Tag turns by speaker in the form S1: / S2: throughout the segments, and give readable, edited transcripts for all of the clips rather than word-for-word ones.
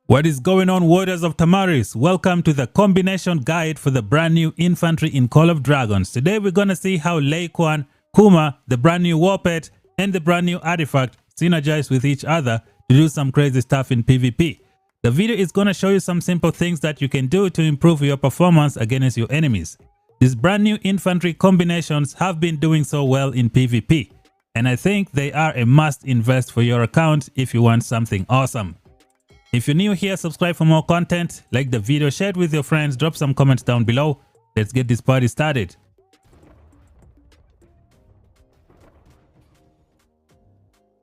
S1: What is going on, warriors of Tamaris? Welcome to the combination guide for the brand new infantry in Call of Dragons. Today we're gonna see how Lei, Kuan, Kuma, the brand new war pet, and the brand new artifact synergize with each other to do some crazy stuff in PvP. The video is gonna show you some simple things that you can do to improve your performance against your enemies. These brand new infantry combinations have been doing so well in PvP, and I think they are a must invest for your account if you want something awesome. If you're new here, subscribe for more content, like the video, share it with your friends, drop some comments down below. Let's get this party started.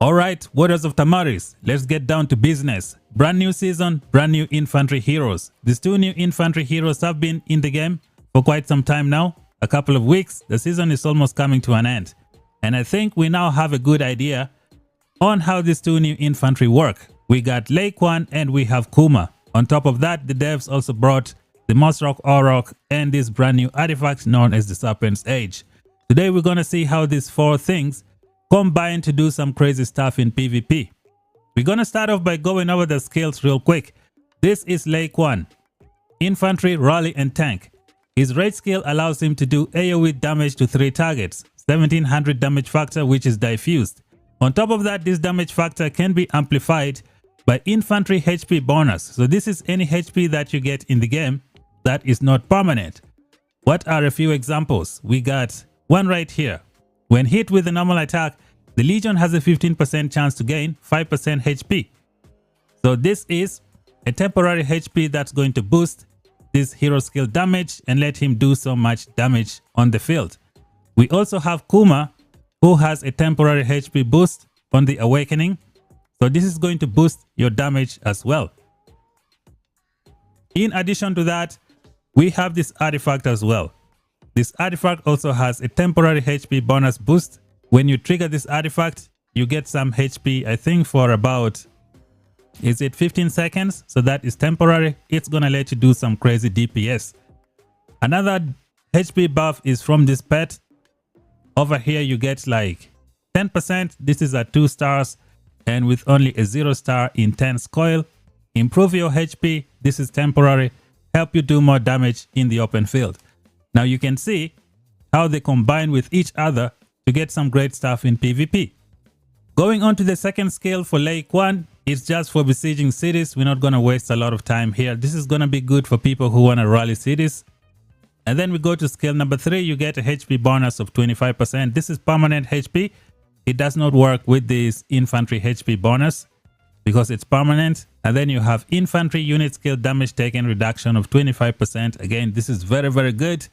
S1: Alright, warriors of Tamaris, let's get down to business. Brand new season, brand new infantry heroes. These two new infantry heroes have been in the game for quite some time now, a couple of weeks. The season is almost coming to an end. And I think we now have a good idea on how these two new infantry work. We got Lei, Kuan, and we have Kuma. On top of that, the devs also brought the MOSSROCK, Orcs, and this brand new artifact known as the Serpent's Age. Today we're gonna see how these four things combine to do some crazy stuff in PvP. We're gonna start off by going over the skills real quick. This is Lei, Kuan. Infantry, Rally, and Tank. His rage skill allows him to do AoE damage to 3 targets, 1700 damage factor, which is diffused. On top of that, this damage factor can be amplified by infantry HP bonus. So this is any HP that you get in the game that is not permanent. What are a few examples? We got one right here. When hit with a normal attack, the Legion has a 15% chance to gain 5% HP. So this is a temporary HP that's going to boost this hero skill damage and let him do so much damage on the field. We also have Kuma, who has a temporary HP boost on the Awakening. So this is going to boost your damage as well. In addition to that, we have this artifact as well. This artifact also has a temporary HP bonus boost. When you trigger this artifact, you get some HP, I think for about, is it 15 seconds? So that is temporary. It's gonna let you do some crazy DPS. Another HP buff is from this pet. Over here you get like 10%. This is at 2 stars. And with only a 0-star intense coil. Improve your HP. This is temporary. Help you do more damage in the open field. Now you can see how they combine with each other to get some great stuff in PvP. Going on to the second skill for Lei, Kuan, it's just for besieging cities. We're not going to waste a lot of time here. This is going to be good for people who want to rally cities. And then we go to skill number 3. You get a HP bonus of 25%. This is permanent HP. It does not work with this infantry HP bonus because it's permanent. And then you have infantry unit skill damage taken reduction of 25%. Again, this is very, very good.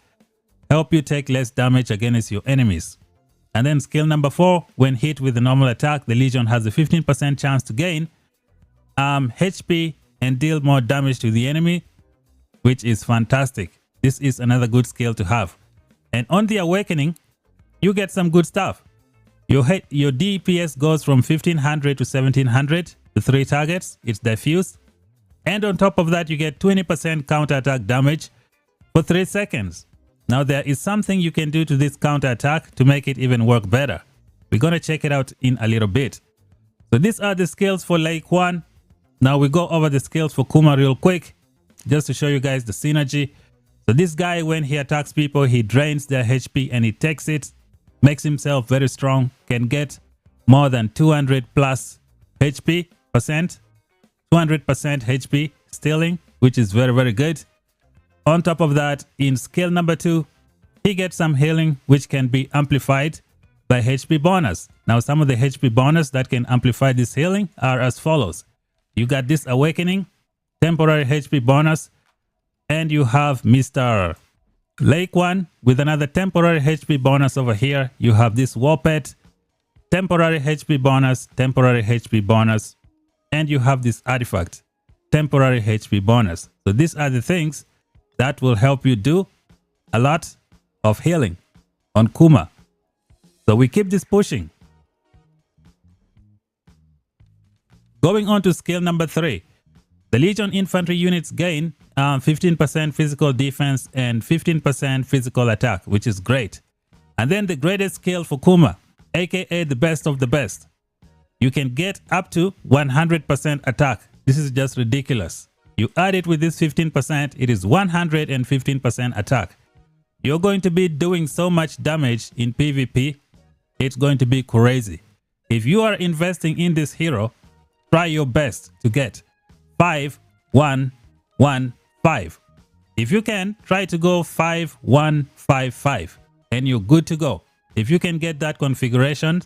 S1: Help you take less damage against your enemies. And then skill number 4, when hit with a normal attack, the Legion has a 15% chance to gain HP and deal more damage to the enemy, which is fantastic. This is another good skill to have. And on the Awakening, you get some good stuff. Your DPS goes from 1500 to 1700 to 3 targets. It's diffused. And on top of that, you get 20% counterattack damage for 3 seconds. Now there is something you can do to this counterattack to make it even work better. We're going to check it out in a little bit. So these are the skills for Lei, Kuan. Now we go over the skills for Kuma real quick, just to show you guys the synergy. So this guy, when he attacks people, he drains their HP and he takes it. Makes himself very strong, can get more than 200 plus HP percent, 200% HP stealing, which is very, very good. On top of that, in skill number 2, he gets some healing, which can be amplified by HP bonus. Now, some of the HP bonus that can amplify this healing are as follows. You got this Awakening, temporary HP bonus, and you have Mr. Lei, Kuan with another temporary HP bonus over here. You have this war pet, temporary HP bonus, and you have this artifact, temporary HP bonus. So these are the things that will help you do a lot of healing on Kuma. So we keep this pushing. Going on to skill number 3. The Legion infantry units gain 15% physical defense and 15% physical attack, which is great. And then the greatest skill for Kuma, aka the best of the best. You can get up to 100% attack. This is just ridiculous. You add it with this 15%, it is 115% attack. You're going to be doing so much damage in PvP. It's going to be crazy. If you are investing in this hero, try your best to get 5, 1, 1, 5. If you can, try to go 5, 1, 5, 5, and you're good to go. If you can get that configuration,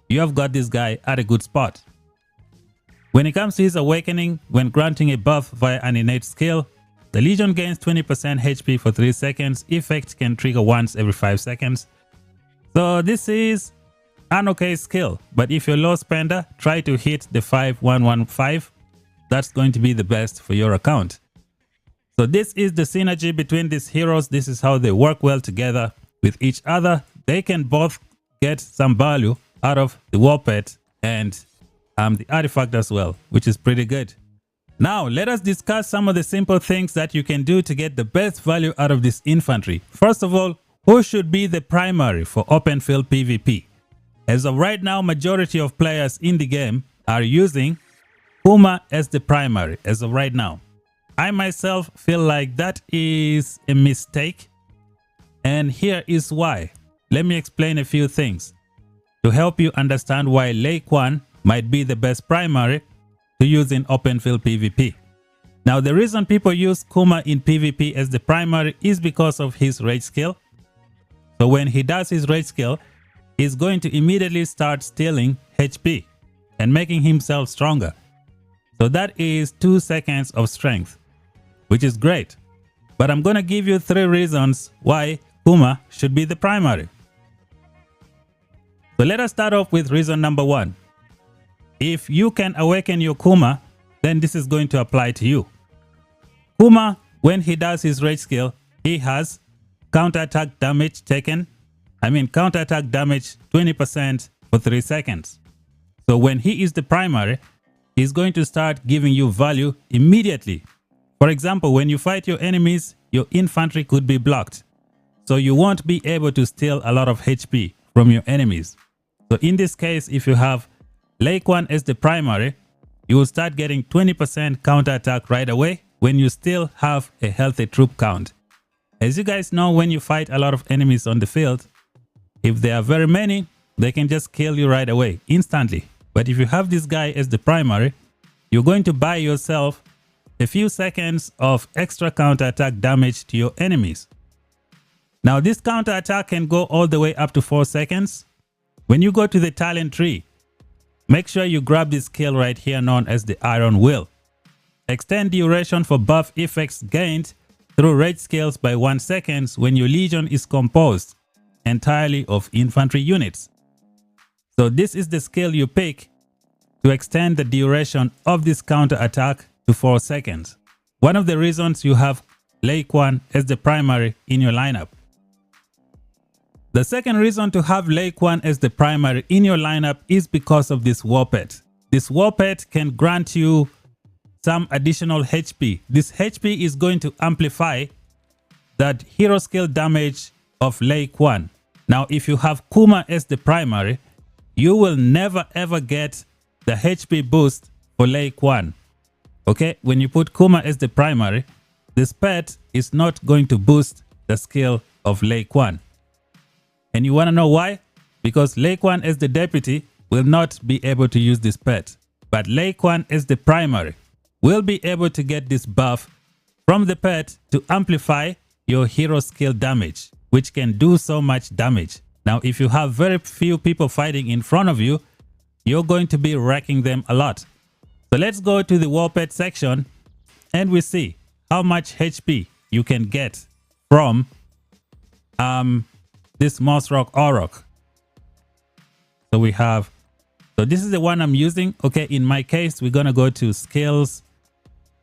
S1: you have got this guy at a good spot. When it comes to his awakening, when granting a buff via an innate skill, the Legion gains 20% HP for 3 seconds. Effect can trigger once every 5 seconds. So this is an okay skill, but if you're low spender, try to hit the 5115. That's going to be the best for your account. So this is the synergy between these heroes. This is how they work well together with each other. They can both get some value out of the war pet and the artifact as well, which is pretty good. Now let us discuss some of the simple things that you can do to get the best value out of this infantry. First of all, who should be the primary for open field PvP? As of right now, majority of players in the game are using Kuma as the primary as of right now. I myself feel like that is a mistake, and here is why. Let me explain a few things to help you understand why Kuan might be the best primary to use in open field PvP. Now, the reason people use Kuma in PvP as the primary is because of his rage skill. So when he does his rage skill, he's going to immediately start stealing HP and making himself stronger. So that is 2 seconds of strength, which is great. But I'm going to give you 3 reasons why Kuma should be the primary. So let us start off with reason number 1. If you can awaken your Kuma, then this is going to apply to you. Kuma, when he does his rage skill, he has counterattack damage taken. Counterattack damage 20% for 3 seconds. So when he is the primary, he's going to start giving you value immediately. For example, when you fight your enemies, your infantry could be blocked. So you won't be able to steal a lot of HP from your enemies. So in this case, if you have Kuan as the primary, you will start getting 20% counterattack right away when you still have a healthy troop count. As you guys know, when you fight a lot of enemies on the field, if there are very many, they can just kill you right away, instantly. But if you have this guy as the primary, you're going to buy yourself a few seconds of extra counterattack damage to your enemies. Now, this counterattack can go all the way up to 4 seconds. When you go to the talent tree, make sure you grab this skill right here known as the Iron Will. Extend duration for buff effects gained through rage skills by 1 second when your legion is composed entirely of infantry units. So this is the skill you pick to extend the duration of this counter attack to 4 seconds. One of the reasons you have Kuan as the primary in your lineup. The second reason to have Kuan as the primary in your lineup is because of this war pet. This war pet can grant you some additional HP. This HP is going to amplify that hero skill damage of Kuan. Now, if you have Kuma as the primary, you will never ever get the HP boost for Kuan. Okay, when you put Kuma as the primary, this pet is not going to boost the skill of Kuan. And you want to know why? Because Kuan as the deputy will not be able to use this pet. But Kuan as the primary will be able to get this buff from the pet to amplify your hero skill damage, which can do so much damage. Now, if you have very few people fighting in front of you, you're going to be wrecking them a lot. So let's go to the war pet section and we see how much HP you can get from this MOSSROCK Orc. So we have, so this is the one I'm using. Okay, in my case, we're gonna go to skills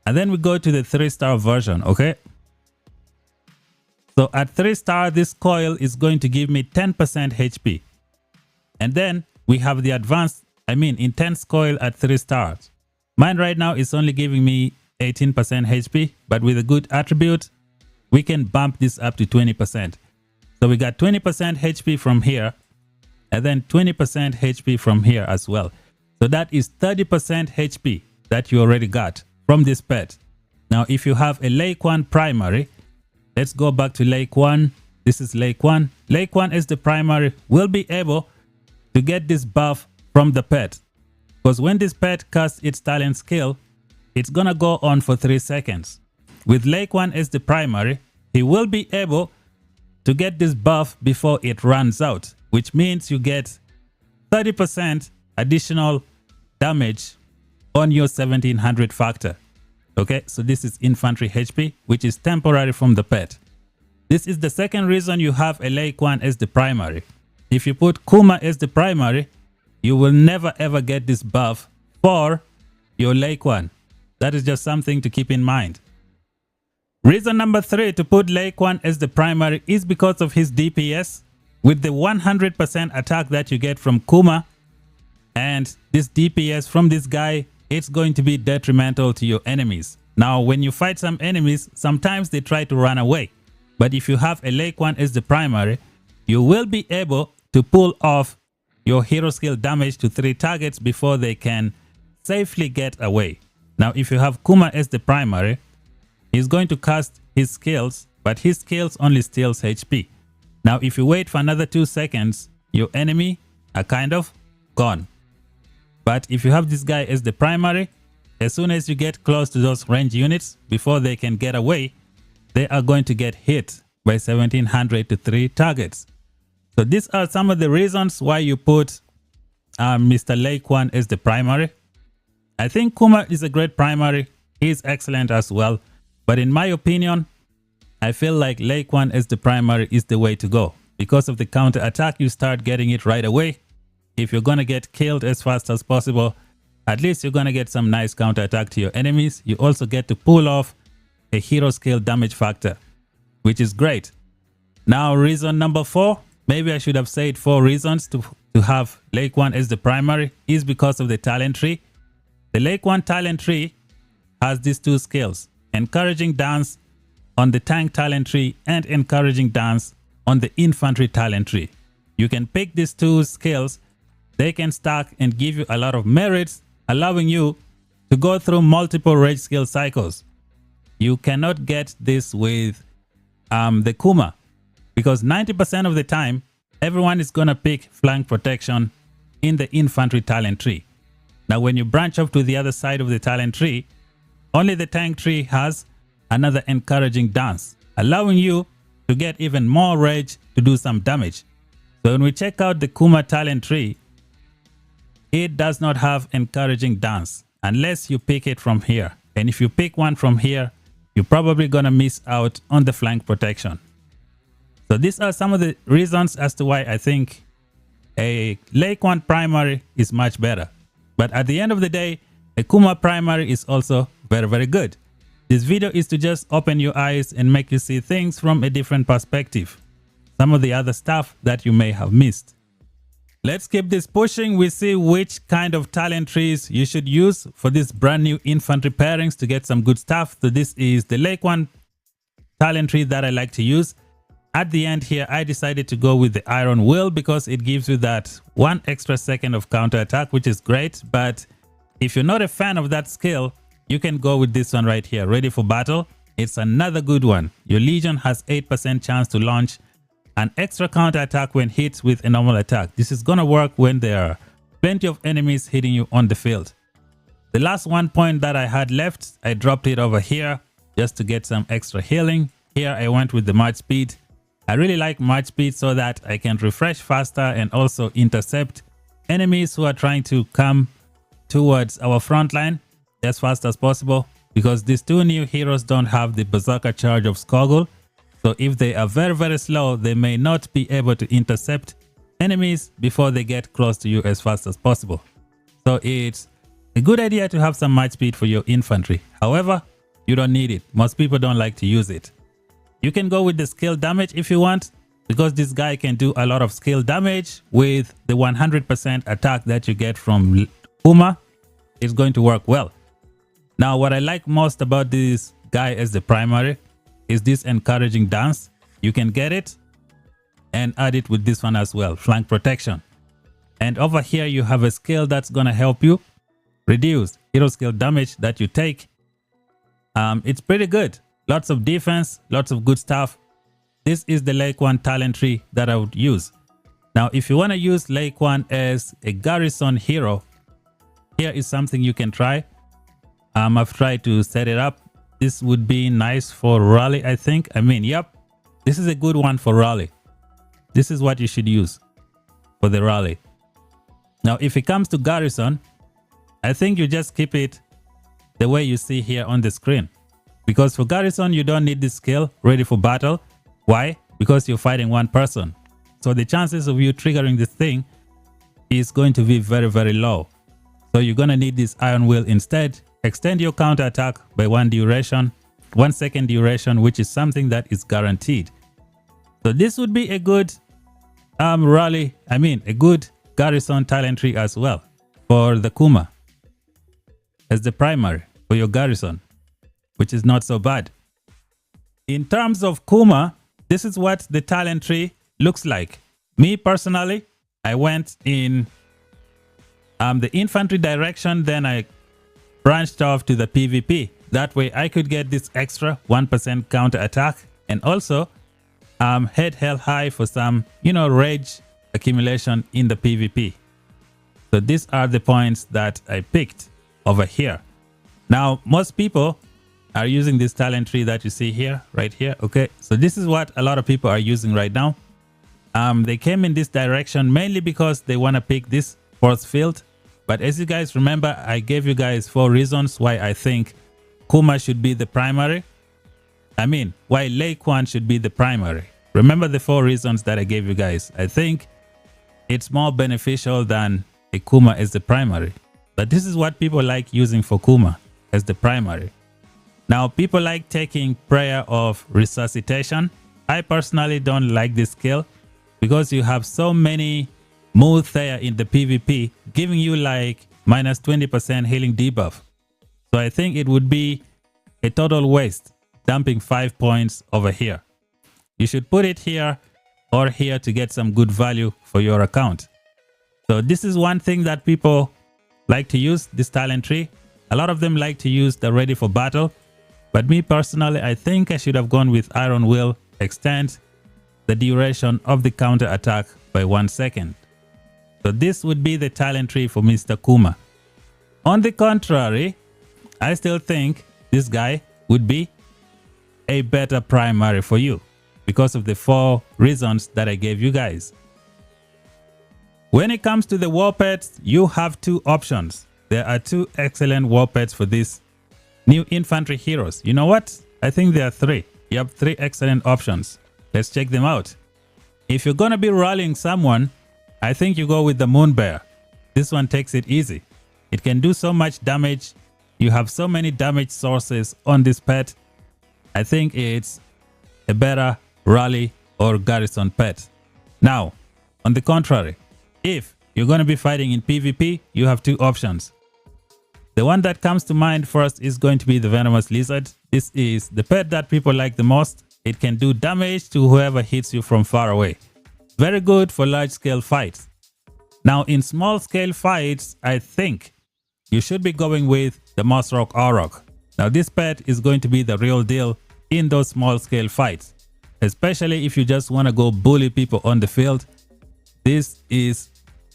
S1: and then we go to the 3-star version. Okay, so at 3-star, this coil is going to give me 10% HP. And then we have the advanced, intense coil at 3 stars. Mine right now is only giving me 18% HP, but with a good attribute, we can bump this up to 20%. So we got 20% HP from here, and then 20% HP from here as well. So that is 30% HP that you already got from this pet. Now, if you have a Lei Kuan primary, let's go back to Lei Kuan. This is Lei Kuan. Lei Kuan is the primary. Will be able to get this buff from the pet. Because when this pet casts its talent skill, it's gonna go on for 3 seconds. With Lei Kuan as the primary, he will be able to get this buff before it runs out, which means you get 30% additional damage on your 1700 factor. Okay, so this is infantry HP, which is temporary from the pet. This is the second reason you have a Lei Kuan as the primary. If you put Kuma as the primary, you will never ever get this buff for your Lei Kuan. That is just something to keep in mind. Reason number 3 to put Lei Kuan as the primary is because of his DPS. With the 100% attack that you get from Kuma and this DPS from this guy, it's going to be detrimental to your enemies. Now, when you fight some enemies, sometimes they try to run away. But if you have a Lei Kuan as the primary, you will be able to pull off your hero skill damage to 3 targets before they can safely get away. Now, if you have Kuma as the primary, he's going to cast his skills, but his skills only steals HP. Now, if you wait for another 2 seconds, your enemy are kind of gone. But if you have this guy as the primary, as soon as you get close to those range units, before they can get away, they are going to get hit by 1700 to 3 targets. So these are some of the reasons why you put Mr. Lei Kuan as the primary. I think Kuma is a great primary. He is excellent as well. But in my opinion, I feel like Lei Kuan as the primary is the way to go. Because of the counter attack, you start getting it right away. If you're going to get killed as fast as possible, at least you're going to get some nice counter attack to your enemies. You also get to pull off a hero skill damage factor, which is great. Now, reason number 4, maybe I should have said 4 reasons to have Lei Kuan as the primary, is because of the talent tree. The Lei Kuan talent tree has these 2 skills: encouraging dance on the tank talent tree and encouraging dance on the infantry talent tree. You can pick these 2 skills. They can stack and give you a lot of merits, allowing you to go through multiple rage skill cycles. You cannot get this with the Kuma, because 90% of the time, everyone is going to pick flank protection in the infantry talent tree. Now, when you branch off to the other side of the talent tree, only the tank tree has another encouraging dance, allowing you to get even more rage to do some damage. So when we check out the Kuma talent tree, it does not have encouraging dance unless you pick it from here. And if you pick one from here, you're probably going to miss out on the flank protection. So these are some of the reasons as to why I think a Lei Kuan primary is much better. But at the end of the day, a Kuma primary is also very, very good. This video is to just open your eyes and make you see things from a different perspective. Some of the other stuff that you may have missed. Let's keep this pushing. We see which kind of talent trees you should use for this brand new infantry pairings to get some good stuff. So this is the Lei Kuan talent tree that I like to use. At the end here, I decided to go with the Iron Will because it gives you that 1 extra second of counter attack, which is great. But if you're not a fan of that skill, you can go with this one right here, Ready for Battle. It's another good one. Your Legion has 8% chance to launch an extra counter attack when hit with a normal attack. This is gonna work when there are plenty of enemies hitting you on the field. The last 1 point that I had left, I dropped it over here just to get some extra healing. Here I went with the march speed. I really like march speed so that I can refresh faster and also intercept enemies who are trying to come towards our front line as fast as possible, because these 2 new heroes don't have the berserker charge of Skogul. So if they are very, very slow, they may not be able to intercept enemies before they get close to you as fast as possible. So it's a good idea to have some march speed for your infantry. However, you don't need it. Most people don't like to use it. You can go with the skill damage if you want, because this guy can do a lot of skill damage with the 100% attack that you get from Kuma. It's going to work well. Now, what I like most about this guy as the primary is this encouraging dance. You can get it and add it with this one as well, flank protection. And over here you have a skill that's going to help you reduce hero skill damage that you take. It's pretty good. Lots of defense, lots of good stuff. This is the Lei Kuan talent tree that I would use. Now, if you want to use Lei Kuan as a garrison hero, here is something you can try. I've tried to set it up. This would be nice for rally, I think. I mean, yep, this is a good one for rally. This is what you should use for the rally. Now, if it comes to garrison, I think you just keep it the way you see here on the screen. Because for garrison, you don't need this skill ready for battle. Why? Because you're fighting one person. So the chances of you triggering this thing is going to be very, very low. So you're going to need this iron will instead. Extend your counter attack by 1 second duration, which is something that is guaranteed. So this would be a good a good garrison talent tree as well for the Kuma as the primary for your garrison, which is not so bad. In terms of Kuma, this is what the talent tree looks like. Me personally, I went in the infantry direction, then I branched off to the PvP. That way I could get this extra 1% counter attack and also head held high for some, rage accumulation in the PvP. So these are the points that I picked over here. Now, most people are using this talent tree that you see here, right here. Okay, so this is what a lot of people are using right now. They came in this direction mainly because they want to pick this force field. But as you guys remember, I gave you guys 4 reasons why I think Kuma should be the primary. Why Lei Kuan should be the primary. Remember the 4 reasons that I gave you guys. I think it's more beneficial than a Kuma as the primary. But this is what people like using for Kuma as the primary. Now, people like taking Prayer of Resuscitation. I personally don't like this skill because you have so many moves there in the PvP giving you like minus 20% healing debuff. So I think it would be a total waste dumping 5 points over here. You should put it here or here to get some good value for your account. So this is one thing that people like to use, this talent tree. A lot of them like to use the ready for battle. But me personally, I think I should have gone with Iron Will, extend the duration of the counter attack by 1 second. So this would be the talent tree for Mr. Kuma. On the contrary, I still think this guy would be a better primary for you because of the 4 reasons that I gave you guys. When it comes to the war pets, you have 2 options. There are 2 excellent war pets for this new infantry heroes. You know what? I think there are 3. You have 3 excellent options. Let's check them out. If you're gonna be rallying someone, I think you go with the Moon Bear. This one takes it easy. It can do so much damage. You have so many damage sources on this pet. I think it's a better rally or garrison pet. Now, on the contrary, if you're going to be fighting in PvP, you have 2 options. The one that comes to mind first is going to be the Venomous Lizard. This is the pet that people like the most. It can do damage to whoever hits you from far away. Very good for large-scale fights. Now, in small-scale fights, I think you should be going with the MOSSROCK. Now, this pet is going to be the real deal in those small-scale fights, especially if you just want to go bully people on the field. This is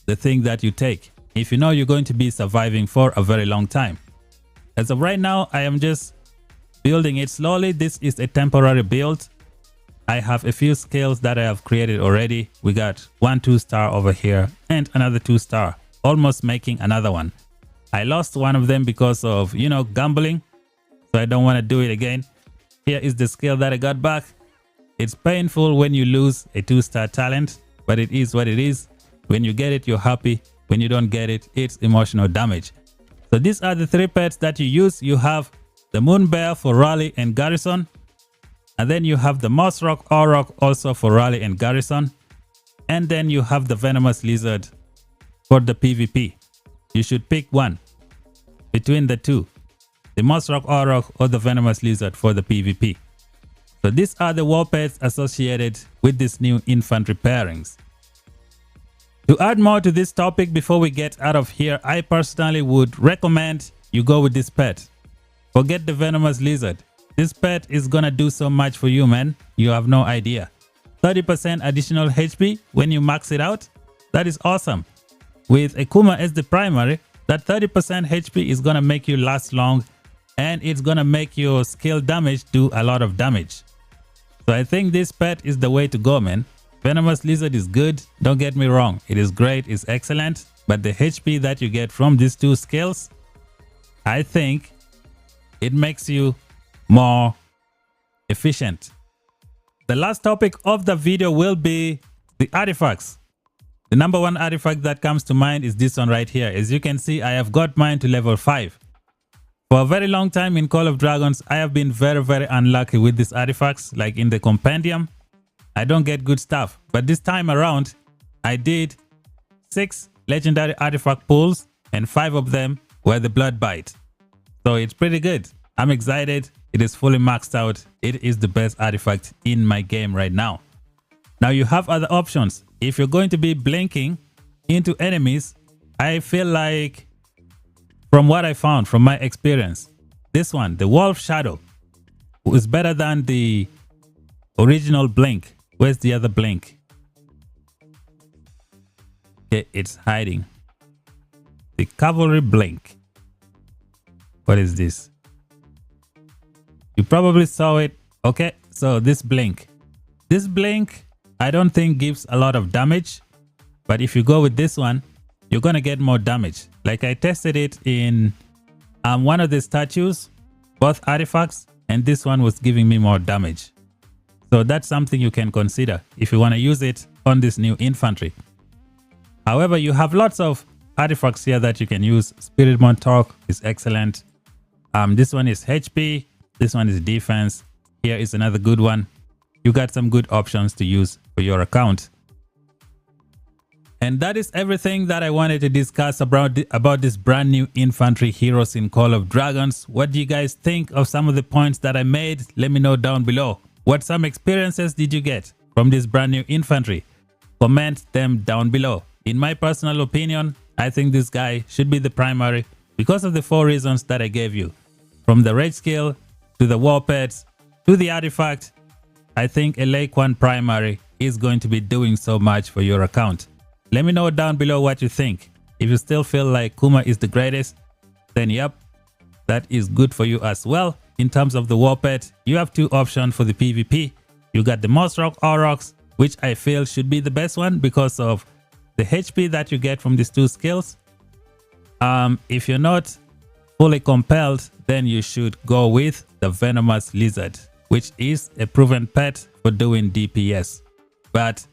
S1: the thing that you take if you know you're going to be surviving for a very long time. As of right now, I am just building it slowly. This is a temporary build. I have a few skills that I have created already. We got 1 2-star over here and another 2-star, almost making another one. I lost one of them because of, gambling. So I don't want to do it again. Here is the skill that I got back. It's painful when you lose a 2-star talent, but it is what it is. When you get it, you're happy. When you don't get it, it's emotional damage. So these are the 3 pets that you use. You have the Moon Bear for rally and garrison. And then you have the MOSSROCK also for rally and garrison. And then you have the Venomous Lizard for the PvP. You should pick one between the 2. The MOSSROCK or the Venomous Lizard for the PvP. So these are the war pets associated with these new infantry pairings. To add more to this topic before we get out of here, I personally would recommend you go with this pet. Forget the venomous lizard. This pet is gonna do so much for you, man. You have no idea. 30% additional HP when you max it out. That is awesome. With a Kuma as the primary, that 30% HP is gonna make you last long, and it's gonna make your skill damage do a lot of damage. So I think this pet is the way to go, man. Venomous lizard is good, don't get me wrong. It is great, it's excellent, but the HP that you get from these two skills, I think it makes you more efficient. The last topic of the video will be the artifacts. The number one artifact that comes to mind is this one right here. As you can see, I have got mine to level 5. For a very long time in Call of Dragons, I have been very unlucky with these artifacts. Like in the compendium, I don't get good stuff. But this time around, I did 6 legendary artifact pulls and 5 of them were the blood bite. So it's pretty good. I'm excited. It is fully maxed out. It is the best artifact in my game right now. Now you have other options. If you're going to be blinking into enemies, I feel like, from what I found from my experience, this one, the Wolf Shadow, is better than the original blink. Where's the other blink? Okay, it's hiding. The Cavalry Blink. What is this? You probably saw it. Okay, so this blink. This blink, I don't think gives a lot of damage. But if you go with this one, you're going to get more damage. Like I tested it in one of the statues, both artifacts, and this one was giving me more damage. So that's something you can consider if you want to use it on this new infantry. However, you have lots of artifacts here that you can use. Spirit Montauk is excellent. This one is HP. This one is defense. Here is another good one. You got some good options to use for your account. And that is everything that I wanted to discuss about this brand new infantry heroes in Call of Dragons. What do you guys think of some of the points that I made? Let me know down below. What some experiences did you get from this brand new infantry? Comment them down below. In my personal opinion, I think this guy should be the primary because of the 4 reasons that I gave you. From the rage skill to the war pets to the artifact, I think a Lei Kuan primary is going to be doing so much for your account. Let me know down below what you think. If you still feel like Kuma is the greatest, then yep, that is good for you as well. In terms of the war pet, you have 2 options for the PvP. You got the MOSSROCK Orcs, which I feel should be the best one because of the HP that you get from these 2 skills. If you're not fully compelled, then you should go with the Venomous Lizard, which is a proven pet for doing DPS. But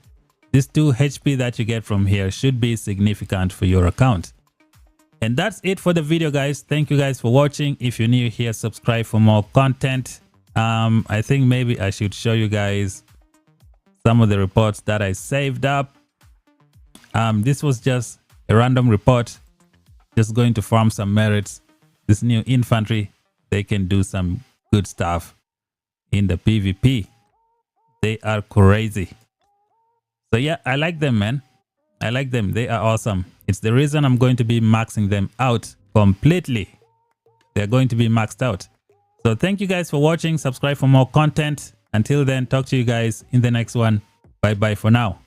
S1: these 2 HP that you get from here should be significant for your account. And that's it for the video, guys. Thank you guys for watching. If you're new here, subscribe for more content. I think maybe I should show you guys some of the reports that I saved up. This was just a random report, just going to farm some merits. This new infantry, they can do some good stuff in the PvP. They are crazy. So yeah, I like them, man. I like them. They are awesome. It's the reason I'm going to be maxing them out completely. They're going to be maxed out. So thank you guys for watching. Subscribe for more content. Until then, talk to you guys in the next one. Bye bye for now.